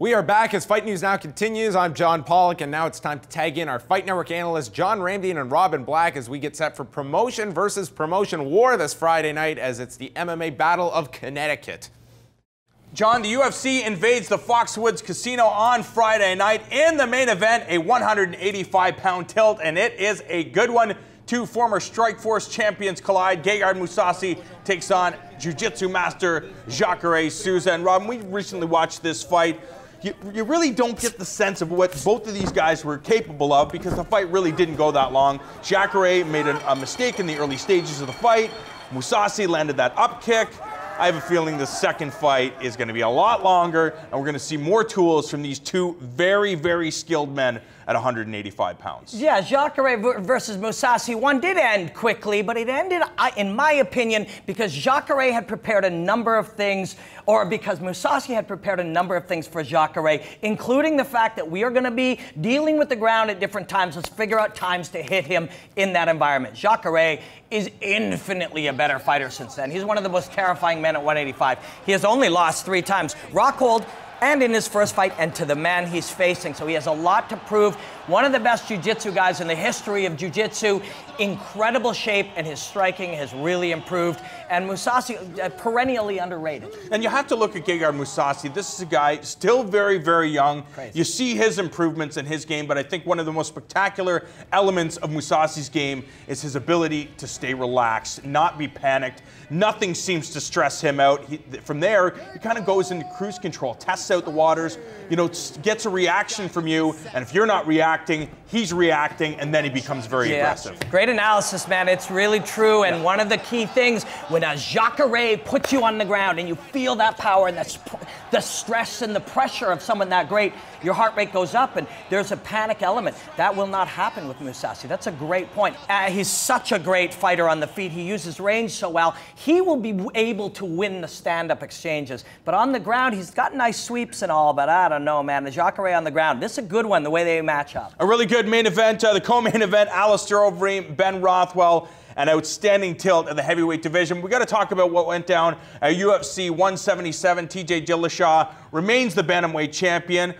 We are back as Fight News Now continues. I'm John Pollock, and now it's time to tag in our Fight Network analysts John Ramdian and Robin Black as we get set for promotion versus promotion war this Friday night as it's the MMA Battle of Connecticut. John, the UFC invades the Foxwoods Casino on Friday night. In the main event, a 185-pound tilt, and it is a good one. Two former Strikeforce champions collide. Gegard Mousasi takes on Jiu-Jitsu master Jacare Souza. And Robin, we recently watched this fight. You really don't get the sense of what both of these guys were capable of because the fight really didn't go that long. Jacare made a mistake in the early stages of the fight. Mousasi landed that up kick. I have a feeling the second fight is going to be a lot longer, and we're going to see more tools from these two very, very skilled men at 185 pounds. Yeah, Jacare versus Mousasi, one did end quickly, but it ended, in my opinion, because Jacare had prepared a number of things, or because Mousasi had prepared a number of things for Jacare, including the fact that we are going to be dealing with the ground at different times. Let's figure out times to hit him in that environment. Jacare is infinitely a better fighter since then. He's one of the most terrifying men at 185. He has only lost 3 times. Rockhold, and in his first fight, and to the man he's facing. So he has a lot to prove. One of the best jiu-jitsu guys in the history of jiu-jitsu. Incredible shape, and his striking has really improved. And Mousasi, perennially underrated. And you have to look at Gegard Mousasi. This is a guy still very, very young. Crazy. You see his improvements in his game, but I think one of the most spectacular elements of Mousasi's game is his ability to stay relaxed, not be panicked. Nothing seems to stress him out. From there, he kind of goes into cruise control, tests out the waters, gets a reaction from you, and if you're not reacting, he's reacting, and then he becomes very aggressive. Great analysis, man. It's really true, and one of the key things, when a Jacare puts you on the ground and you feel that power and the stress and the pressure of someone that great, your heart rate goes up, and there's a panic element. That will not happen with Mousasi. That's a great point. He's such a great fighter on the feet. He uses range so well. He will be able to win the stand-up exchanges, but on the ground, he's got nice sweeps and all, but I don't know, man. The Jacare on the ground, this is a good one, the way they match up. A really good main event, the co-main event, Alistair Overeem, Ben Rothwell, an outstanding tilt at the heavyweight division. We got to talk about what went down at UFC 177. TJ Dillashaw remains the bantamweight champion.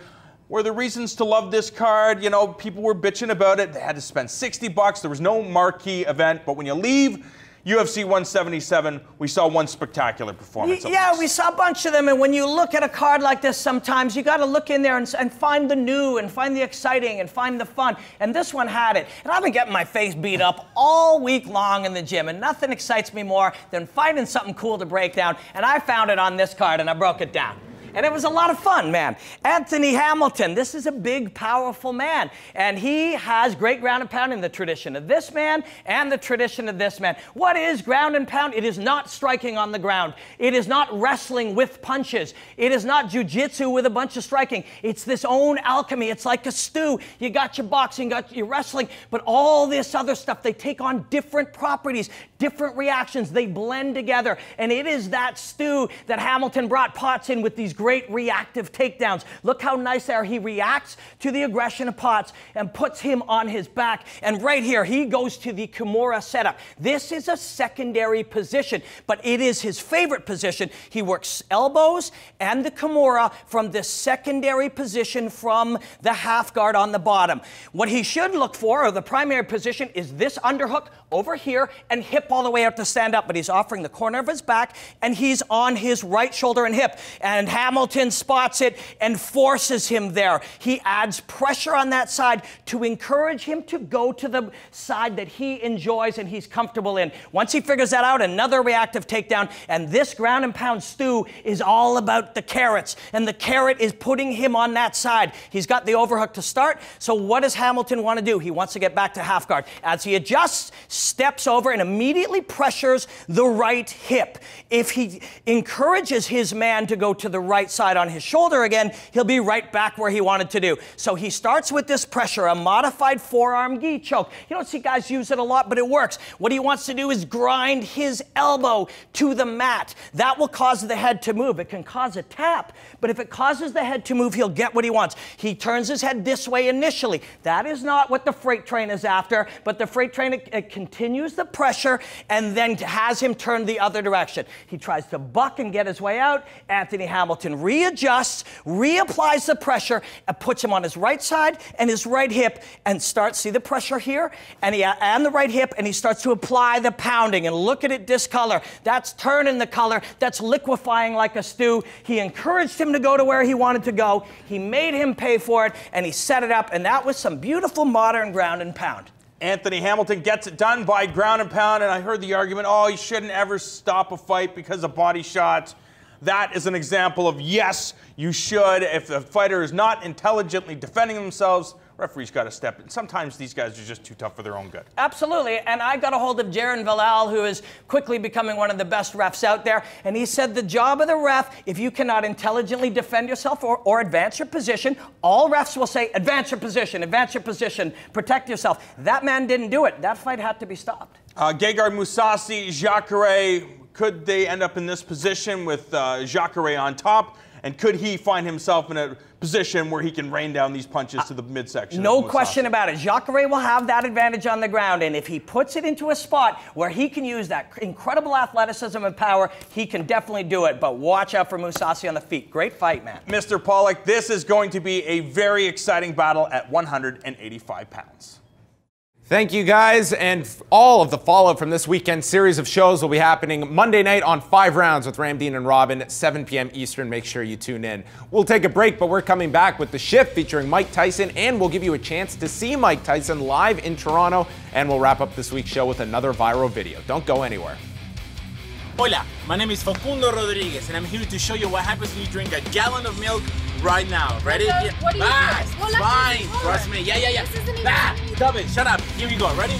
Were there reasons to love this card? People were bitching about it. They had to spend $60. There was no marquee event, but when you leave UFC 177, we saw one spectacular performance. Yeah, we saw a bunch of them, and when you look at a card like this, sometimes you got to look in there and find the new, and find the exciting, and find the fun, and this one had it. And I've been getting my face beat up all week long in the gym, and nothing excites me more than finding something cool to break down, and I found it on this card, and I broke it down. And it was a lot of fun, man. Anthony Hamilton, this is a big, powerful man. And he has great ground and pound in the tradition of this man and the tradition of this man. What is ground and pound? It is not striking on the ground. It is not wrestling with punches. It is not jiu-jitsu with a bunch of striking. It's this own alchemy. It's like a stew. You got your boxing, you got your wrestling, but all this other stuff, they take on different properties, different reactions. They blend together. And it is that stew that Hamilton brought Potts in with these great reactive takedowns. Look how nice there. He reacts to the aggression of Potts and puts him on his back. And right here, he goes to the Kimura setup. This is a secondary position, but it is his favorite position. He works elbows and the Kimura from this secondary position from the half guard on the bottom. What he should look for, or the primary position, is this underhook over here and hip all the way up to stand up, but he's offering the corner of his back and he's on his right shoulder and hip. And Hamilton spots it and forces him there. He adds pressure on that side to encourage him to go to the side that he enjoys and he's comfortable in. Once he figures that out, another reactive takedown, and this ground and pound stew is all about the carrots, and the carrot is putting him on that side. He's got the overhook to start, so what does Hamilton want to do? He wants to get back to half guard. As he adjusts, steps over and immediately pressures the right hip. If he encourages his man to go to the right side on his shoulder again, he'll be right back where he wanted to do. So he starts with this pressure, a modified forearm gi choke. You don't see guys use it a lot, but it works. What he wants to do is grind his elbow to the mat. That will cause the head to move. It can cause a tap, but if it causes the head to move, he'll get what he wants. He turns his head this way initially. That is not what the freight train is after, but the freight train continues the pressure and then has him turn the other direction. He tries to buck and get his way out. Anthony Hamilton and readjusts, reapplies the pressure, and puts him on his right side and his right hip, and see the pressure here, and the right hip, and he starts to apply the pounding, and look at it discolor. That's turning the color. That's liquefying like a stew. He encouraged him to go to where he wanted to go. He made him pay for it, and he set it up, and that was some beautiful modern ground and pound. Anthony Hamilton gets it done by ground and pound, and I heard the argument, oh, you shouldn't ever stop a fight because of body shots. That is an example of, yes, you should. If the fighter is not intelligently defending themselves, referee's got to step in. Sometimes these guys are just too tough for their own good. Absolutely, and I got a hold of Jaron Villal, who is quickly becoming one of the best refs out there, and he said the job of the ref, if you cannot intelligently defend yourself or advance your position, all refs will say, advance your position, protect yourself. That man didn't do it. That fight had to be stopped. Gegard Mousasi, Jacare, could they end up in this position with Jacare on top? And could he find himself in a position where he can rain down these punches to the midsection? No question about it. Jacare will have that advantage on the ground, and if he puts it into a spot where he can use that incredible athleticism and power, he can definitely do it. But watch out for Mousasi on the feet. Great fight, man. Mr. Pollock, this is going to be a very exciting battle at 185 pounds. Thank you, guys, and all of the fallout from this weekend series of shows will be happening Monday night on 5 Rounds with Ramdean and Robin at 7 p.m. Eastern. Make sure you tune in. We'll take a break, but we're coming back with The Shift featuring Mike Tyson, and we'll give you a chance to see Mike Tyson live in Toronto, and we'll wrap up this week's show with another viral video. Don't go anywhere. Hola, my name is Facundo Rodriguez, and I'm here to show you what happens when you drink a gallon of milk right now. Ready? What do you It's fine. Trust me. Yeah. This isn't even Stop it. Shut up. Here we go. Ready?